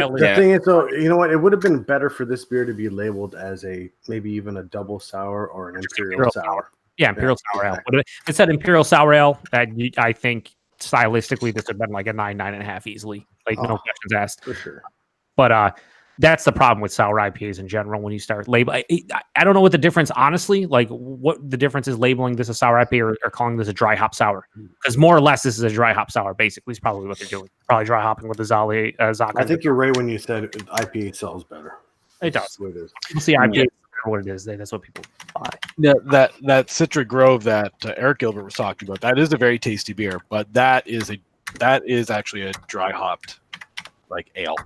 S5: The thing is, though, you know what? It would have been better for this beer to be labeled as maybe even a double sour or an imperial sour.
S3: Yeah, Imperial Sour Ale. But it said Imperial Sour Ale. I think stylistically this would have been like a 9.5 easily. Like no questions asked.
S5: For sure.
S3: But that's the problem with sour IPAs in general. When you start labeling, I don't know what the difference, honestly, like what the difference is labeling this a sour IPA or calling this a dry hop sour. Because more or less this is a dry hop sour, basically, is probably what they're doing. Probably dry hopping with the Zaka.
S5: I think you're right when you said IPA sells better.
S3: It does.
S5: That's what it is.
S3: People see IPA what it is. That's what people buy.
S6: Yeah, that Citra Grove that Eric Gilbert was talking about, that is a very tasty beer, but that is actually a dry hopped like ale.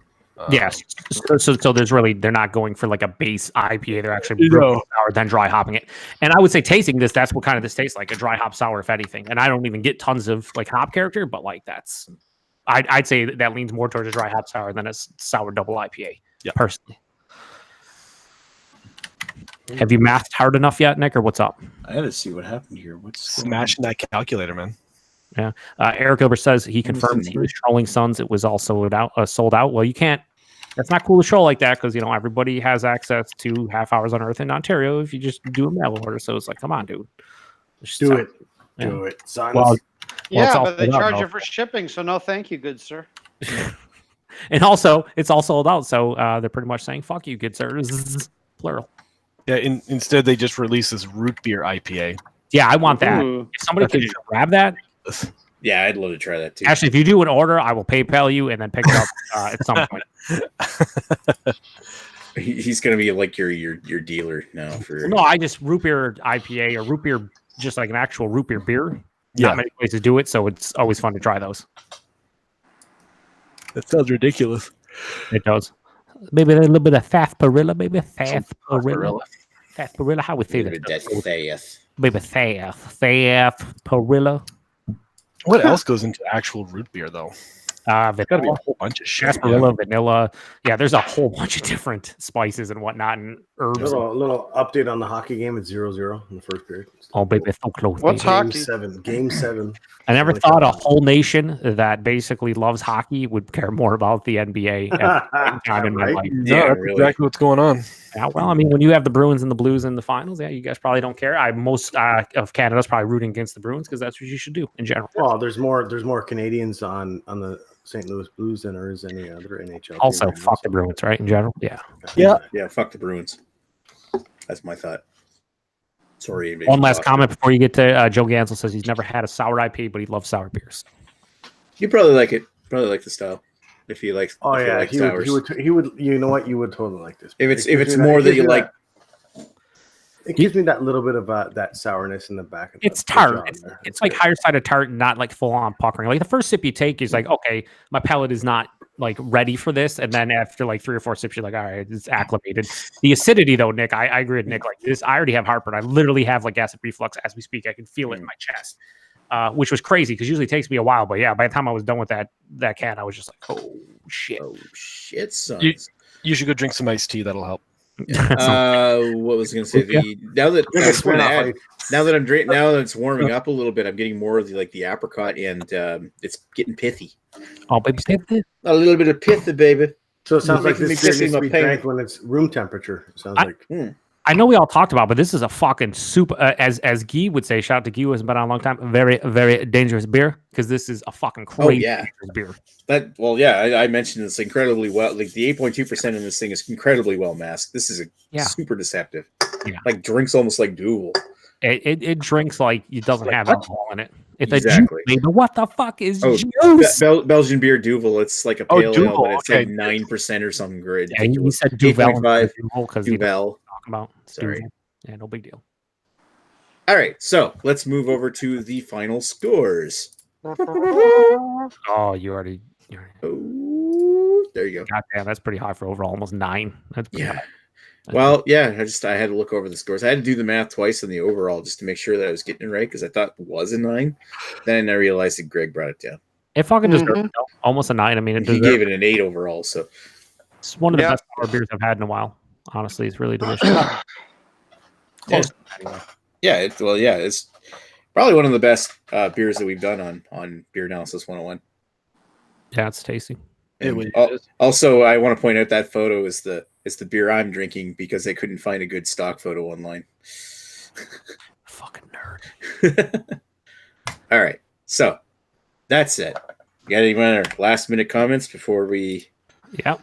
S3: Yes. So there's really, they're not going for like a base IPA. They're actually brewing sour, then dry hopping it. And I would say tasting this, that's what kind of this tastes like, a dry hop sour, if anything. And I don't even get tons of like hop character, but like I'd say that leans more towards a dry hop sour than a sour double IPA. Yeah, personally. Have you mathed hard enough yet, Nick, or what's up?
S2: I gotta see what happened here. What's
S6: smashing that calculator, man?
S3: Yeah. Eric Gilbert says he confirms he was trolling Suns. It was all sold out. Well, you can't. That's not cool to troll like that because everybody has access to Half Hours on Earth in Ontario if you just do a mail order. So it's like, come on, dude.
S5: Do it, Suns.
S3: Well,
S1: but they charge you for shipping, so no, thank you, good sir.
S3: And also, it's all sold out, so they're pretty much saying, "Fuck you, good sir." Plural.
S6: Yeah. Instead, they just released this root beer IPA.
S3: Yeah, I want that. If somebody could grab that.
S2: Yeah, I'd love to try that too.
S3: Actually, if you do an order, I will PayPal you and then pick it up at some point.
S2: He's gonna be like your dealer now for.
S3: No, I just root beer IPA or root beer, just like an actual root beer beer. Not many places do it, so it's always fun to try those.
S6: That sounds ridiculous.
S3: It does. Maybe a little bit of sarsaparilla, maybe sarsaparilla. Sarsaparilla, how we say that? Maybe sarsaparilla.
S6: What else goes into actual root beer, though? There's got to be a whole bunch of shit.
S3: Sarsaparilla, vanilla. Yeah, there's a whole bunch of different spices and whatnot and herbs.
S5: A little update on the hockey game. It's 0-0 in the first period.
S3: Oh, baby, so close.
S1: What's hockey?
S5: Game 7.
S3: I never thought a whole nation that basically loves hockey would care more about the NBA at any time in my life.
S6: Yeah, that's exactly what's going on.
S3: Yeah, well, I mean, when you have the Bruins and the Blues in the finals, yeah, you guys probably don't care. Most of Canada's probably rooting against the Bruins because that's what you should do in general.
S5: Well, there's more Canadians on the St. Louis Blues than there is any other NHL.
S3: Also,
S5: team right now,
S3: fuck
S5: so-
S3: the Bruins, right? In general, yeah.
S2: Yeah, fuck the Bruins. That's my thought. Sorry.
S3: One last comment before you get to Joe Gansel says he's never had a sour IPA, but he loves sour beers.
S2: You probably like it. Probably like the style. If you like,
S5: Oh
S2: if you
S5: yeah,
S2: like
S5: he
S2: sours.
S5: would. You know what? You would totally like this.
S2: If it's
S5: It gives me
S2: more that
S5: it
S2: you
S5: gives me
S2: like,
S5: it gives me that little bit of that sourness in the back. Of
S3: It's
S5: the
S3: tart.
S5: jaw
S3: It's,
S5: there.
S3: it's like
S5: good.
S3: higher side of tart, not like full on puckering. Like the first sip you take is like, okay, my palate is not like ready for this, and then after like 3 or 4 sips, you're like, all right, it's acclimated. The acidity though, Nick, I agree with Nick. Like this, I already have heartburn. I literally have like acid reflux as we speak. I can feel it in my chest, which was crazy because usually it takes me a while. But yeah, by the time I was done with that can, I was just like, oh shit.
S2: oh shit, son.
S6: You should go drink some iced tea. That'll help.
S2: What was I going to say? Now that I just want to add, now that it's warming up a little bit, I'm getting more of the apricot, and it's getting pithy.
S3: Oh, baby,
S2: A little bit of pithy, baby.
S5: So it sounds like
S2: Making me
S5: this beer
S2: pissy
S5: needs to
S2: my
S5: be
S2: pants.
S5: drank when it's room temperature. It sounds like.
S3: I know we all talked about, but this is a fucking super, as Guy would say, shout out to Guy who hasn't been on a long time, very, very dangerous beer, because this is a fucking crazy dangerous beer.
S2: I mentioned this incredibly well. Like the 8.2% in this thing is incredibly well masked. This is super deceptive.
S3: Yeah.
S2: Like drinks almost like Duvel.
S3: It drinks like it doesn't have alcohol in it. It's
S2: Exactly.
S3: a juice, baby. What the fuck is juice?
S2: Belgian beer Duvel. It's like a pale ale,
S6: Duvel,
S2: but it's
S6: okay.
S2: like 9% or something great.
S3: Yeah, you said Duvel
S2: 8.5
S3: because you know
S2: Duvel.
S3: what I'm talking about.
S2: Sorry.
S3: Duvel. Yeah, no big deal.
S2: All right, so let's move over to the final scores.
S3: Oh, you already.
S2: Oh, there you go.
S3: God damn, that's pretty high for overall, almost 9. That's pretty high.
S2: Well, yeah, I had to look over the scores. I had to do the math twice in the overall just to make sure that I was getting it right because I thought it was a 9. Then I realized that Greg brought it down.
S3: It fucking deserves it, almost a 9. I mean,
S2: He gave it an 8 overall. So
S3: it's one of the best sour beers I've had in a while. Honestly, it's really delicious. Close. Anyway.
S2: It's probably one of the best beers that we've done on Beer Analysis 101.
S3: Yeah, it's tasty.
S2: Also, I want to point out that photo is the beer I'm drinking because they couldn't find a good stock photo online.
S3: Fucking nerd.
S2: All right, so that's it. You got any other last minute comments before we?
S3: Yep.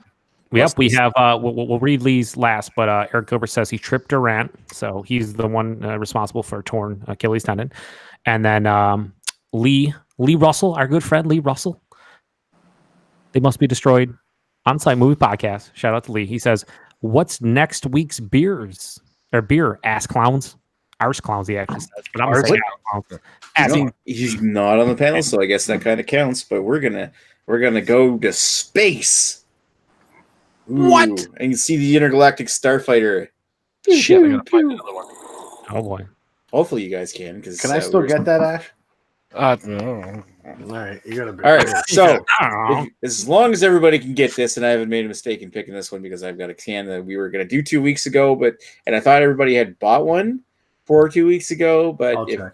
S3: We have. We'll read Lee's last, but Eric Gilbert says he tripped Durant, so he's the one responsible for a torn Achilles tendon. And then Lee Russell, our good friend Lee Russell. They must be destroyed. On-site movie podcast. Shout out to Lee. He says, "What's next week's beer? Ass clowns, arse clowns." He actually says, but I'm gonna say ass clowns.
S2: He's not on the panel, so I guess that kind of counts. But we're gonna go to space. Ooh,
S3: What?
S2: And you see the intergalactic starfighter.
S6: Shit, I gotta find another one.
S3: Oh boy.
S2: Hopefully you guys can. Because
S5: Can I still get that, Ash?
S6: No.
S5: All right, you gotta.
S2: All right, so
S3: Oh.
S2: as long as everybody can get this, and I haven't made a mistake in picking this one because I've got a can that we were going to do 2 weeks ago, and I thought everybody had bought one 2 weeks ago, but
S5: I'll
S2: if
S5: check.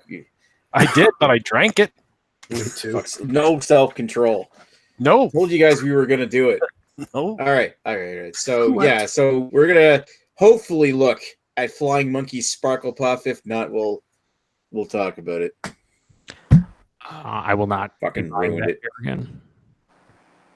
S6: I did, but I drank it.
S5: Me too.
S2: no self-control.
S6: No.
S2: Told you guys we were going to do it.
S6: No.
S2: All right. So so we're gonna hopefully look at Flying Monkey's Sparkle Puff. If not, we'll talk about it.
S3: I will not
S2: Fucking
S3: be buying
S2: ruined
S3: that
S2: it.
S3: beer again,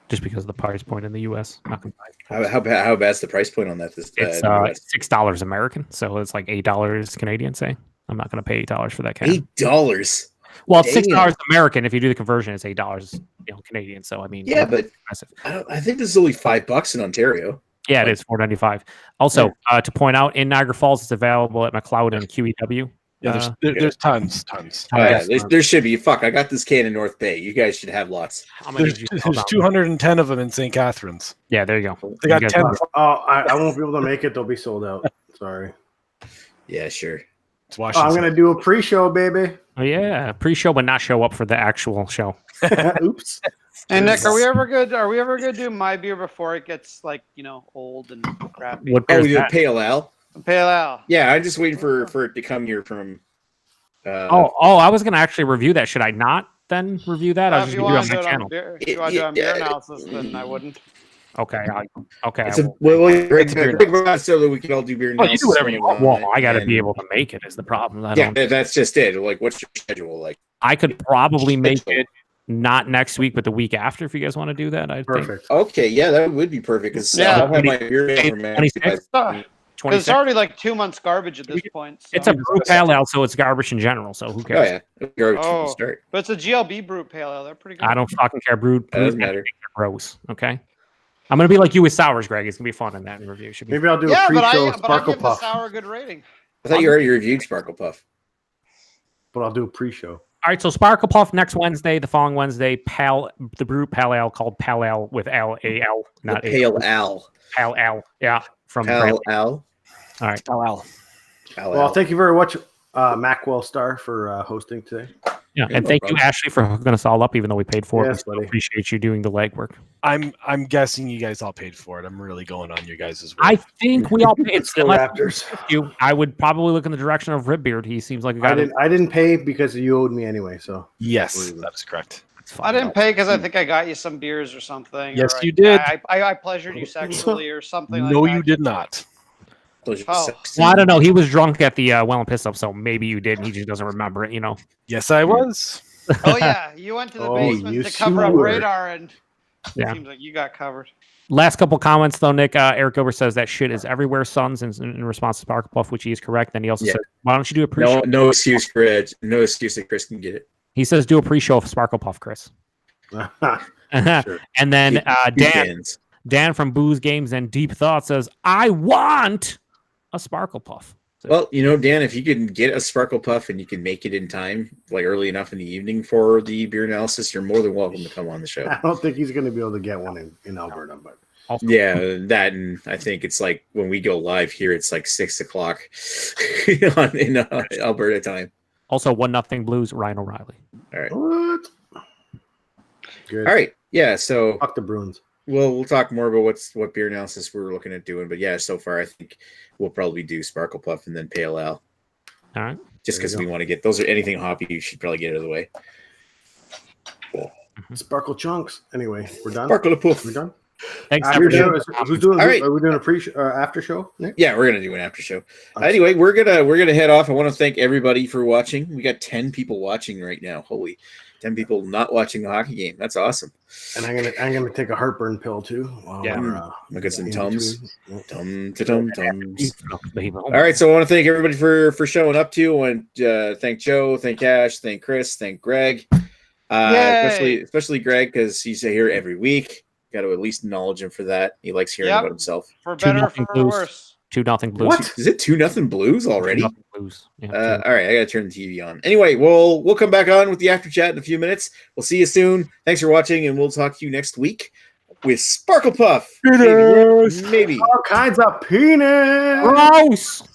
S3: just because of the price point in the U.S. Not gonna buy it.
S2: How bad's the price point on that?
S3: It's $6 American, so it's like $8 Canadian. Say I'm not going to pay $8 for that can.
S2: $8.
S3: Well, it's $6
S2: Damn.
S3: American. If you do the conversion, it's $8, Canadian. So I mean,
S2: Yeah, but
S3: expensive.
S2: I think this is only $5 in Ontario.
S3: Yeah, it is $4.95. Also, to point out, in Niagara Falls, it's available at McLeod and QEW.
S6: Yeah, there's tons.
S2: There should be. Fuck, I got this can in North Bay. You guys should have lots.
S6: There's 210 of them in St. Catharines.
S3: Yeah, there you go.
S6: They got 10.
S5: Oh, I won't be able to make it. They'll be sold out. Sorry.
S2: Yeah, sure.
S6: It's
S5: Oh,
S6: Washington.
S5: I'm gonna do a pre-show, baby.
S3: Oh yeah, pre-show, but not show up for the actual show.
S5: Oops.
S1: And Nick, are we ever gonna do my beer before it gets old and crappy?
S3: What beer is
S2: the
S3: that?
S2: Pale Ale.
S1: Pale Ale.
S2: Yeah, I'm just waiting for it to come here from.
S3: I was gonna actually review that. Should I not then review that? I was
S1: If
S3: just
S1: you
S3: gonna
S1: want
S3: do
S1: to
S3: it
S1: do
S3: on
S1: it
S3: my
S1: on
S3: channel.
S1: beer, if you want to do it on beer analysis, then I wouldn't.
S3: Okay. Okay.
S2: It's a Greg
S3: beer
S2: brought it so that we can all do beer
S3: Well, you
S2: analysis.
S3: do whatever you want. Well, I got to be
S2: and-
S3: able to make it. Is the problem?
S2: Yeah, that's just it. Like, what's your schedule like?
S3: I could probably make it not next week, but the week after. If you guys want to do that, I think.
S5: Perfect.
S2: Okay, yeah, that would be perfect. Because
S1: Yeah.
S2: I'll have my beer maker, man.
S3: 26?
S1: Because it's
S3: 26.
S1: already like 2 months garbage at this point. So.
S3: It's a brew pale ale, so it's garbage in general. So who
S2: Oh
S3: cares?
S2: yeah, garbage from the
S1: Oh.
S2: start.
S1: But it's a GLB brute pale ale. They're pretty good.
S3: I don't fucking care. Brewed
S2: That doesn't matter.
S3: gross. Okay. I'm gonna be like you with sours, Greg. It's gonna be fun in that review. Should be
S5: Maybe I'll do
S1: Yeah,
S5: a pre-show
S1: but I
S5: Sparkle
S1: give the
S5: Puff.
S1: sour a good rating.
S2: I thought you already reviewed Sparkle Puff.
S5: But I'll do a pre-show.
S3: All right, so Sparkle Puff next Wednesday. The following Wednesday, the brew pale ale called Pale Ale with L-A-L, not
S2: The Pale Al.
S3: Pale Ale. Yeah, from
S2: Pale
S3: Brand.
S2: Al.
S3: All right, Pale Ale.
S2: Pale
S5: Well,
S2: Al.
S5: thank you very much, Macwell Star, for hosting today.
S3: Yeah,
S2: Yeah,
S3: and
S2: no
S3: thank you,
S2: problem.
S3: Ashley, for hooking us all up, even though we paid for it.
S5: Yes,
S3: We still
S5: buddy.
S3: appreciate you doing the legwork.
S6: I'm guessing you guys all paid for it. I'm really going on you guys as well.
S3: I think we all paid.
S5: It's the
S3: unless
S5: Raptors.
S3: you, I would probably look in the direction of Ribbeard. He seems like a guy.
S5: I didn't pay because you owed me anyway. So
S6: Yes, that is correct.
S3: That's fine.
S1: I didn't pay because I think I got you some beers or something.
S6: Yes,
S1: or
S6: you did.
S1: I pleasured you sexually or something like that.
S6: No, you did not.
S2: Those are
S1: Oh.
S2: sexy.
S3: Well, I don't know. He was drunk at the Well and Piss Up, so maybe you did. And he just doesn't remember it. You know.
S6: Yes, I was.
S1: Oh yeah, you went to the
S5: Oh,
S1: basement
S5: you
S1: to cover up
S5: sewer.
S1: radar, and
S3: Yeah.
S1: it seems like you got covered.
S3: Last couple comments though, Nick. Eric Gilbert says that shit is everywhere, sons, in response to Sparkle Puff, which he is correct. Then he also
S2: Yeah.
S3: says, "Why don't you do a pre-show?"
S2: No excuse for Ed. No excuse that Chris can get it.
S3: He says, "Do a pre-show of Sparkle Puff, Chris."
S5: sure.
S3: And then
S2: He
S3: Dan
S2: bans.
S3: Dan from Booze Games and Deep Thought says, "I want a Sparkle Puff." So,
S2: Well, you know, Dan, if you can get a Sparkle Puff and you can make it in time, like early enough in the evening for the beer analysis, you're more than welcome to come on the show.
S5: I don't think he's going to be able to get one in Alberta, but
S3: also,
S2: Yeah, that, and I think it's like when we go live here, it's like 6:00 in Alberta time.
S3: also 1-0 Blues, Ryan O'Reilly.
S2: All right.
S5: what? Good.
S2: All right. Yeah. So
S5: Fuck the Bruins.
S2: we'll talk more about what beer analysis we're looking at doing. But yeah, so far I think we'll probably do Sparkle Puff and then Pale Ale,
S3: All right.
S2: just
S5: There
S2: because
S5: you
S2: we
S5: go.
S2: want to get those are anything hoppy. You should probably get it out of the way.
S5: Sparkle chunks. Anyway, we're done.
S2: Sparkle Puff.
S5: We're done.
S3: Thanks,
S5: After
S3: everybody.
S5: show. Who's doing?
S2: All right.
S5: Are we doing a after show? Nick?
S2: Yeah, we're gonna do an after show. Anyway, we're gonna head off. I want to thank everybody for watching. We got 10 people watching right now. Holy, 10 people not watching the hockey game. That's awesome.
S5: And I'm gonna take a heartburn pill too. While
S3: Yeah.
S5: we're,
S2: Look at some
S5: in
S2: Tums.
S5: between.
S2: Tums.
S3: Baby.
S2: All right, so I want to thank everybody for showing up to. And thank Joe, thank Ash, thank Chris, thank Greg. Especially Greg, because he's here every week. Got to at least acknowledge him for that. He likes hearing
S1: Yep.
S2: about himself.
S1: For better or
S3: 2-0
S1: for
S3: Blues.
S1: worse.
S3: 2-0 Blues.
S5: What?
S2: Is it 2-0 Blues already?
S3: 2-0 Blues. Yeah,
S2: All right, I gotta turn the TV on. Anyway, we'll come back on with the after chat in a few minutes. We'll see you soon. Thanks for watching, and we'll talk to you next week with Sparkle Puff. Maybe.
S5: All kinds of penis.
S3: Gross.